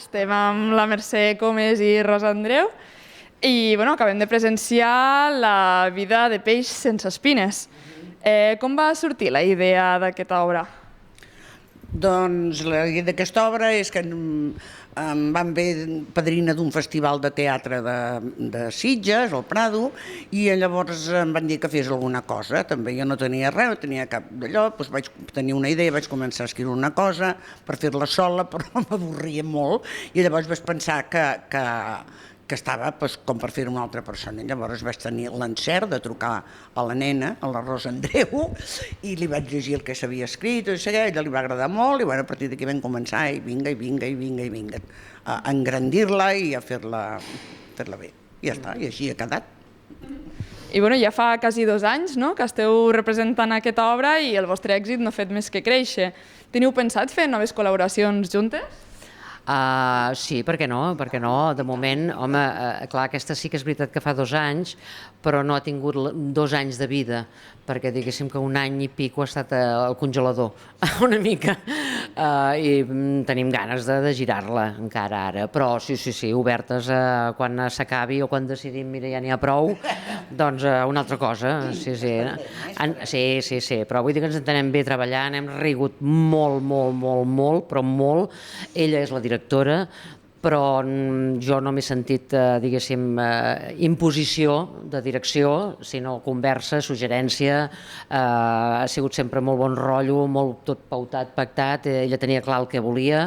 estem amb la Mercè Comes i Rosa Andreu i acabem de presenciar La vida de peix sense espines. Com va sortir la idea d'aquesta obra? Doncs la idea d'aquesta obra és que em van fer padrina d'un festival de teatre de Sitges, al Prado, i llavors em van dir que fes alguna cosa. També jo no tenia res, no tenia cap d'allò, doncs vaig tenir una idea, vaig començar a escriure una cosa per fer-la sola, però m'avorria molt, i llavors vaig pensar que estava com per fer-ho una altra persona. Llavors vaig tenir l'encert de trucar a la nena, a la Rosa Andreu, i li vaig llegir el que s'havia escrit, a ella li va agradar molt, i a partir d'aquí vam començar, i vinga, a engrandir-la i a fer-la bé. I ja està, i així ha quedat. I ja fa quasi 2 anys que esteu representant aquesta obra i el vostre èxit no ha fet més que créixer. Teniu pensat fer noves col·laboracions juntes? Sí, per què no? De moment, home, clar, aquesta sí que és veritat que fa 2 anys, però no ha tingut 2 anys de vida, perquè diguéssim que 1 any i pico ha estat al congelador, una mica, i tenim ganes de girar-la encara ara, però sí, obertes quan s'acabi o quan decidim, mira, ja n'hi ha prou, doncs una altra cosa, sí, però vull dir que ens entenem bé treballant, hem rigut molt, però molt, ella és la directora, però jo no m'he sentit, diguéssim, imposició de direcció, sinó conversa, suggerència, ha sigut sempre molt bon rotllo, molt tot pautat, pactat, ella tenia clar el que volia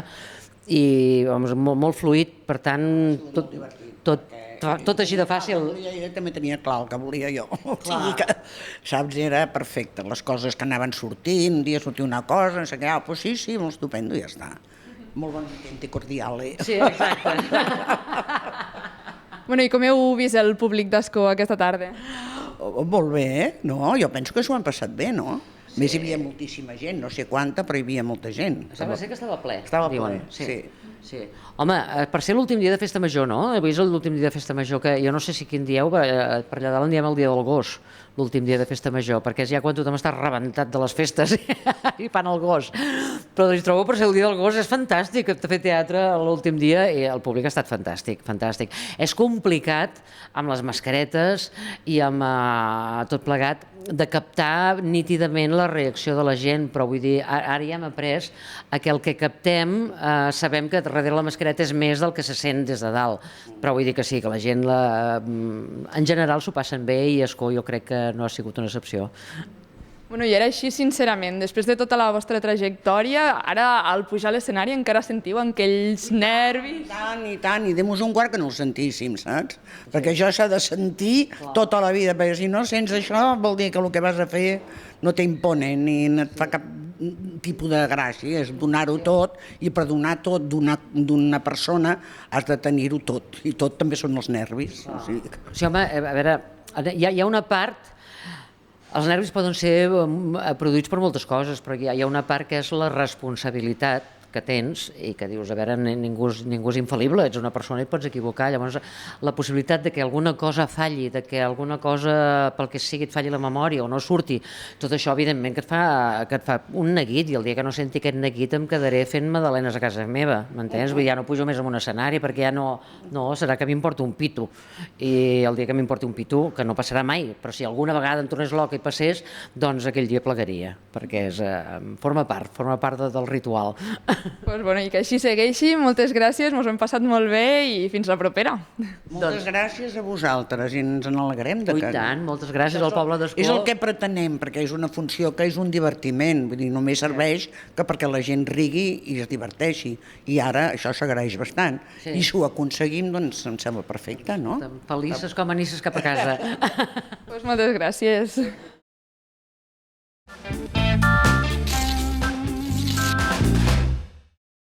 i molt fluid, per tant, tot així de fàcil. Ella també tenia clar el que volia jo, o sigui que, saps, era perfecte, les coses que anaven sortint, un dia sortia una cosa, no sé què, doncs sí, molt estupendo, i ja està. Molt bon intent i cordial, Sí, exacte. I com heu vist el públic d'Ascó aquesta tarda? Molt bé, no? Jo penso que s'ho han passat bé, no? A més, hi havia moltíssima gent, no sé quanta, però hi havia molta gent. Sembla ser que estava ple. Estava ple, sí. Home, per ser l'últim dia de Festa Major, no? Avui és l'últim dia de Festa Major, que jo no sé si quin dieu, per allà dalt en diem el dia del gos, l'últim dia de Festa Major, perquè és ja quan tothom està rebentat de les festes i fan el gos. Però doncs trobo per ser el dia del gos és fantàstic, fer teatre l'últim dia i el públic ha estat fantàstic. És complicat amb les mascaretes i amb tot plegat de captar nítidament la reacció de la gent, però vull dir, ara ja hem après que el que captem sabem que darrere la mascareta és més del que se sent des de dalt, però vull dir que sí, que la gent en general s'ho passen bé i Ascó jo crec que no ha sigut una excepció. I ara així, sincerament, després de tota la vostra trajectòria, ara al pujar a l'escenari encara sentiu aquells nervis? I tant, i demos un quart que no el sentíssim, saps? Perquè això s'ha de sentir tota la vida, perquè si no sents això vol dir que el que vas a fer no t'impone ni et fa cap tipus de gràcia, és donar-ho tot, i per donar tot d'una persona has de tenir-ho tot, i tot també són els nervis. Sí, home, a veure, hi ha una part. Els nervis poden ser produïts per moltes coses, però hi ha una part que és la responsabilitat que tens i que dius, a veure, ningú és infal·lible, ets una persona i et pots equivocar, llavors la possibilitat de que alguna cosa falli, de que alguna cosa pel que sigui et falli la memòria o no surti, tot això evidentment que et fa un neguit, i el dia que no senti aquest neguit em quedaré fent magdalenes a casa meva, m'entens? Ja no pujo més en un escenari perquè ja no, serà que m'importa un pito, i el dia que m'importi un pito, que no passarà mai, però si alguna vegada em tornés loca i passés, doncs aquell dia plegaria, perquè forma part del ritual. I que així segueixi, moltes gràcies, ens ho hem passat molt bé i fins la propera. Moltes gràcies a vosaltres i ens n'alegrem. I tant, moltes gràcies al poble d'Ascó. És el que pretenem, perquè és una funció que és un divertiment, vull dir, només serveix que perquè la gent rigui i es diverteixi, i ara això s'agraeix bastant, i si ho aconseguim, doncs em sembla perfecte, no? Felices com a nisses cap a casa. Moltes gràcies.